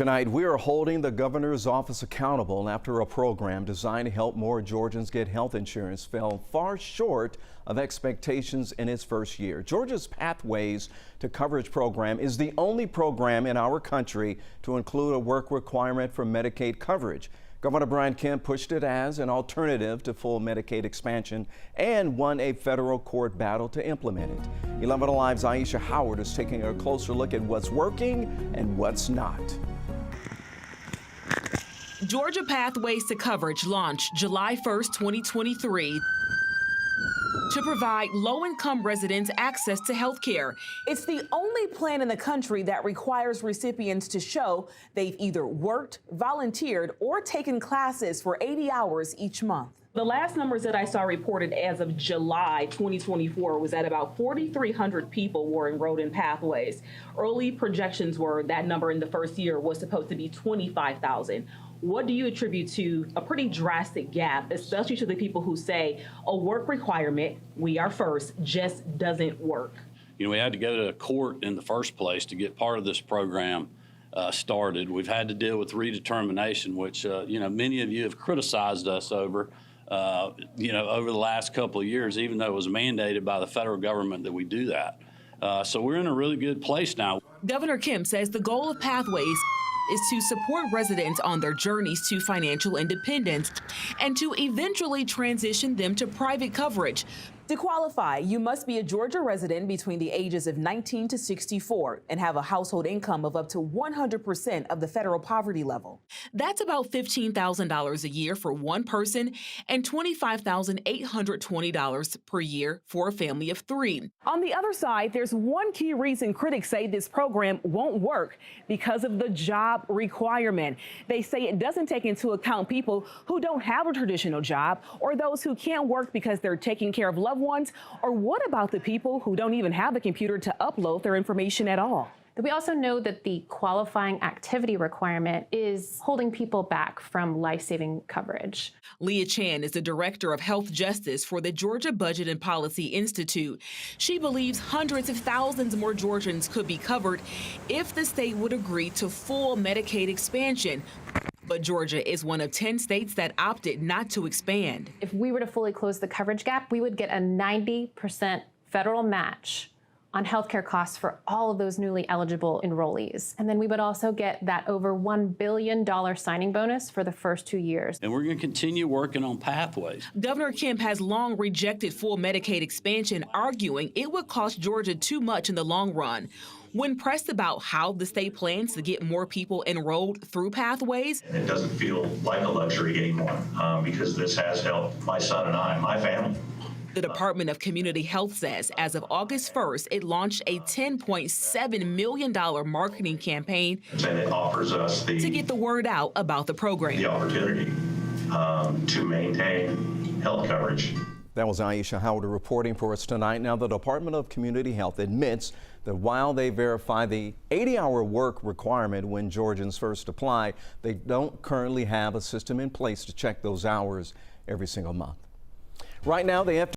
Tonight, we are holding the governor's office accountable after a program designed to help more Georgians get health insurance fell far short of expectations in its first year. Georgia's Pathways to Coverage program is the only program in our country to include a work requirement for Medicaid coverage. Governor Brian Kemp pushed it as an alternative to full Medicaid expansion and won a federal court battle to implement it. 11 Alive's Aisha Howard is taking a closer look at what's working and what's not. Georgia Pathways to Coverage launched July 1st, 2023 to provide low-income residents access to health care. It's the only plan in the country that requires recipients to show they've either worked, volunteered, or taken classes for 80 hours each month. The last numbers that I saw reported as of July 2024 was that about 4,300 people were enrolled in Pathways. Early projections were that number in the first year was supposed to be 25,000. What do you attribute to a pretty drastic gap, especially to the people who say a work requirement, we are first, just doesn't work? You know, we had to go to court in the first place to get part of this program started. We've had to deal with redetermination, which, many of you have criticized us over, over the last couple of years, even though it was mandated by the federal government that we do that. So we're in a really good place now. Governor Kemp says the goal of Pathways is to support residents on their journeys to financial independence and to eventually transition them to private coverage. To qualify, you must be a Georgia resident between the ages of 19 to 64 and have a household income of up to 100% of the federal poverty level. That's about $15,000 a year for one person and $25,820 per year for a family of three. On the other side, there's one key reason critics say this program won't work: because of the job requirement. They say it doesn't take into account people who don't have a traditional job or those who can't work because they're taking care of loved ones. Or what about the people who don't even have a computer to upload their information at all? We also know that the qualifying activity requirement is holding people back from life-saving coverage. Leah Chan is the director of health justice for the Georgia Budget and Policy Institute. She believes hundreds of thousands more Georgians could be covered if the state would agree to full Medicaid expansion. But Georgia is one of 10 states that opted not to expand. If we were to fully close the coverage gap, we would get a 90% federal match on healthcare costs for all of those newly eligible enrollees. And then we would also get that over $1 billion signing bonus for the first 2 years. And we're going to continue working on Pathways. Governor Kemp has long rejected full Medicaid expansion, arguing it would cost Georgia too much in the long run. When pressed about how the state plans to get more people enrolled through Pathways, it doesn't feel like a luxury anymore because this has helped my son and I, my family. The Department of Community Health says as of August 1st, it launched a $10.7 million marketing campaign and it offers us to get the word out about the program. The opportunity to maintain health coverage. That was Aisha Howard reporting for us tonight. Now, the Department of Community Health admits that while they verify the 80-hour work requirement when Georgians first apply, they don't currently have a system in place to check those hours every single month. Right now, they have